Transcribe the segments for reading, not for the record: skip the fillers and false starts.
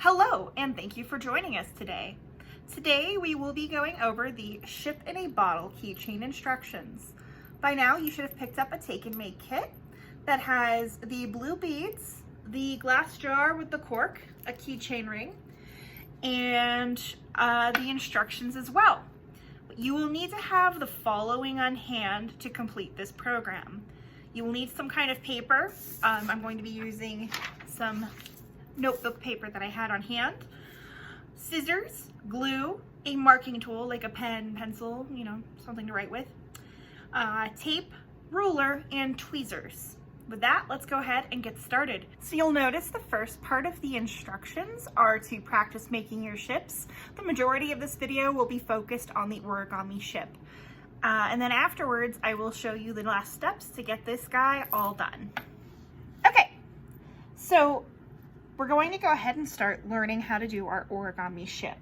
Hello, and thank you for joining us today. Today we will be going over the Ship in a Bottle keychain instructions. By now you should have picked up a take and make kit that has the blue beads, the glass jar with the cork, a keychain ring, and the instructions as well. You will need to have the following on hand to complete this program. You will need some kind of paper. I'm going to be using some notebook paper that I had on hand, scissors, glue, a marking tool like a pen, pencil, something to write with, tape, ruler, and tweezers. With that, let's go ahead and get started. So you'll notice the first part of the instructions are to practice making your ships. The majority of this video will be focused on the Origami Ship. And then afterwards, I will show you the last steps to get this guy all done. Okay, so we're going to go ahead and start learning how to do our origami ship.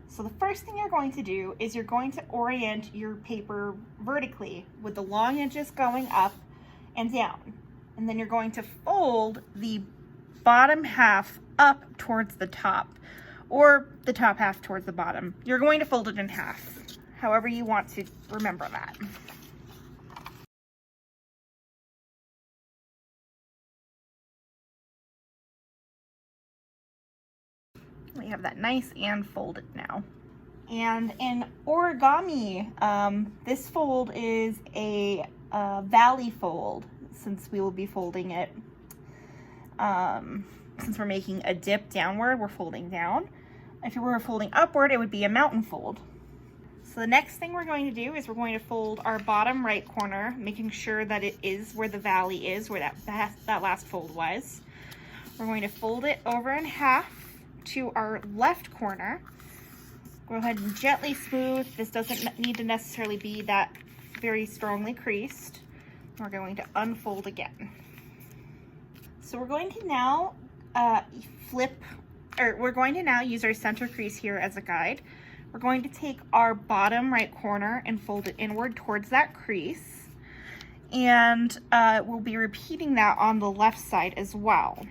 So the first thing you're going to do is you're going to orient your paper vertically with the long edges going up and down. And then you're going to fold the bottom half up towards the top, or the top half towards the bottom. You're going to fold it in half, however you want to remember that. We have that nice and folded now. And in origami, this fold is a valley fold, since we will be folding it, since we're making a dip downward, we're folding down. If you were folding upward, it would be a mountain fold. So the next thing we're going to do is we're going to fold our bottom right corner, making sure that it is where the valley is, where that last fold was. We're going to fold it over in half to our left corner. Go ahead and gently smooth. This doesn't need to necessarily be that very strongly creased. We're going to unfold again. So we're going to now we're going to now use our center crease here as a guide. We're going to take our bottom right corner and fold it inward towards that crease. And we'll be repeating that on the left side as well.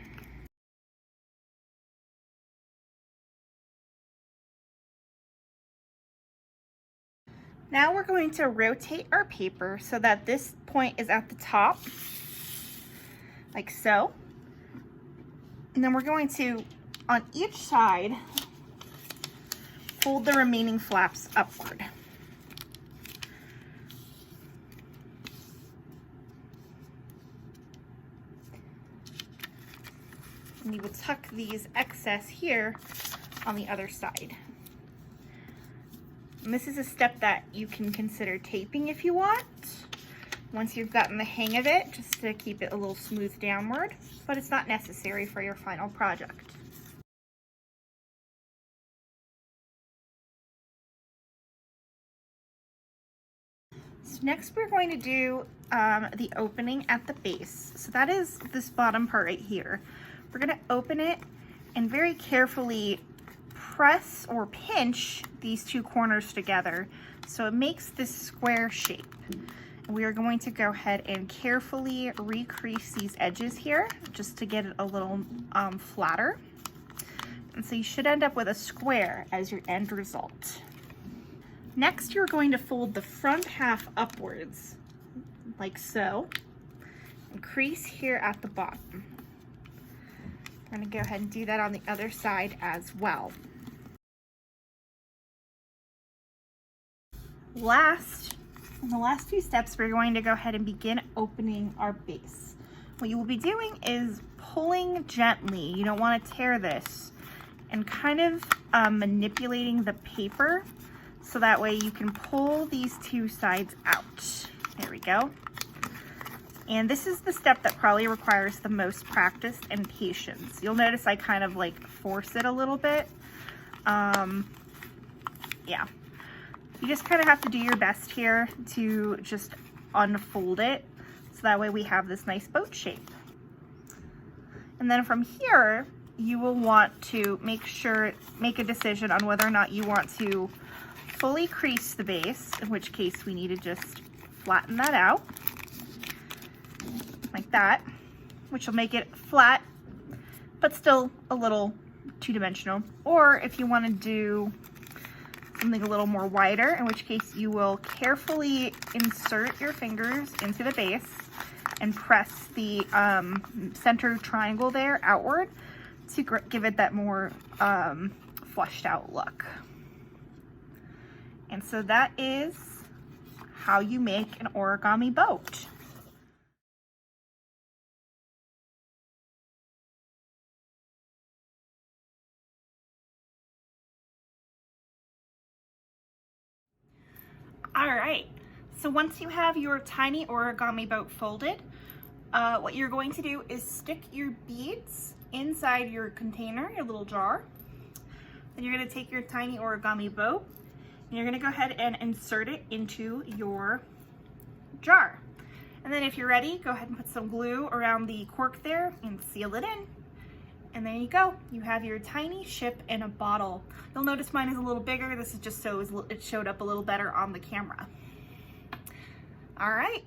Now we're going to rotate our paper so that this point is at the top, like so. And then we're going to, on each side, fold the remaining flaps upward. And you will tuck these excess here on the other side. And this is a step that you can consider taping if you want, once you've gotten the hang of it, just to keep it a little smooth downward, but it's not necessary for your final project. So next we're going to do the opening at the base. So that is this bottom part right here. We're going to open it and very carefully press or pinch these two corners together so it makes this square shape. We are going to go ahead and carefully recrease these edges here just to get it a little flatter. And so you should end up with a square as your end result. Next, you're going to fold the front half upwards, like so, and crease here at the bottom. I'm going to go ahead and do that on the other side as well. In the last few steps, we're going to go ahead and begin opening our base. What you will be doing is pulling gently, you don't want to tear this, and kind of manipulating the paper so that way you can pull these two sides out. There we go. And this is the step that probably requires the most practice and patience. You'll notice I kind of like force it a little bit. Yeah. You just kind of have to do your best here to just unfold it so that way we have this nice boat shape. And then from here, you will want to make a decision on whether or not you want to fully crease the base, in which case we need to just flatten that out like that, which will make it flat, but still a little two-dimensional, or if you want to do something a little more wider, in which case you will carefully insert your fingers into the base and press the center triangle there outward to give it that more fleshed out look. And so that is how you make an origami boat. All right, so once you have your tiny origami boat folded, what you're going to do is stick your beads inside your container, your little jar. Then you're going to take your tiny origami boat and you're going to go ahead and insert it into your jar. And then if you're ready, go ahead and put some glue around the cork there and seal it in. And there you go. You have your tiny ship in a bottle. You'll notice mine is a little bigger. This is just so it showed up a little better on the camera. All right.